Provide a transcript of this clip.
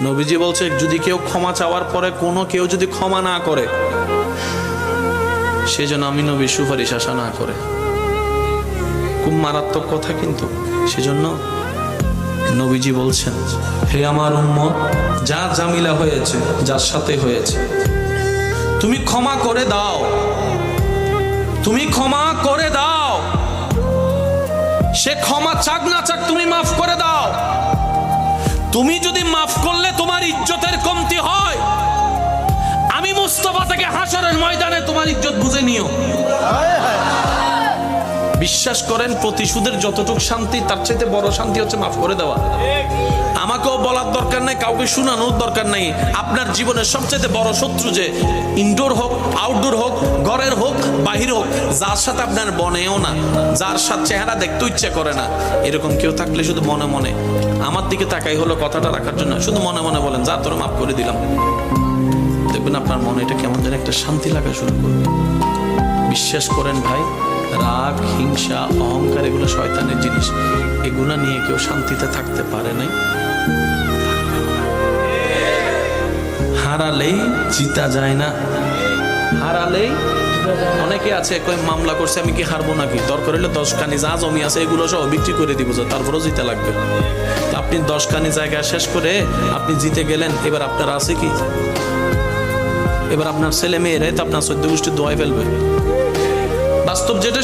নবীজি বলছে যদি কেউ ক্ষমা চাওয়ার পরে কোনো কেউ যদি ক্ষমা না করে, সেজন্য আমি নবীর সুপারিশ আশা না করে। খুব মারাত্মক কথা কিন্তু। সেজন্য নবীজি বলছেন, হে আমার উম্মত, যা জামিলা হয়েছে, যার সাথে হয়েছে, তুমি ক্ষমা করে দাও, তুমি ক্ষমা করে দাও। সে ক্ষমা চাক না চাক, তুমি মাফ করে দাও। তুমি যদি মাফ করলে তোমার ইজ্জতের কমতি হয়, আমি মুস্তাফা থেকে হাসরের ময়দানে তোমার ইজ্জত বুঝে নিও। বিশ্বাস করেন, প্রতিশোধের যতটুকু শান্তি, তার চাইতে বড় শান্তি হচ্ছে মাফ করে দেওয়া। আমাকেও বলার দরকার নাই, কাউকে শোনানোর দরকার নাই। আপনার জীবনের সবচেয়ে বড় শত্রু, যে ইনডোর হোক, আউটডোর হোক, ঘরের হোক, বাহির হোক, যার সাথে আপনার বনেও না, যার সাথে চেহারা দেখতে ইচ্ছা করে না, এরকম কেউ থাকলে শুধু মনে মনে আমার দিকে তাকাই হলো কথাটা রাখার জন্য, শুধু মনে মনে বলেন, যা তোরা মাফ করে দিলাম। দেখবেন আপনার মনে এটা কেমন যেন একটা শান্তি লাগা শুরু করবে। বিশ্বাস করেন ভাই, রাগ, হিংসা, অহংকার এগুলো শয়তানের জিনিস। এগুলো নিয়ে কেউ শান্তিতে থাকতে পারে নাই। হারালেই জিতা যায় না, হারালেই। অনেকে আছে কই মামলা করছে, আমি কি হারবো নাকি? দরকার হলে 10 কানি যা জমি আছে এগুলো সব বিক্রি করে দিব, তারপরেও জিতে লাগবে। আপনি 10 কানি জায়গা শেষ করে আপনি জিতে গেলেন, এবার আপনার আছে কি? এবার আপনার ছেলে মেয়েরাই তো আপনার 14 গোষ্ঠী দোয়াই ফেলবে। বাস্তব যেটা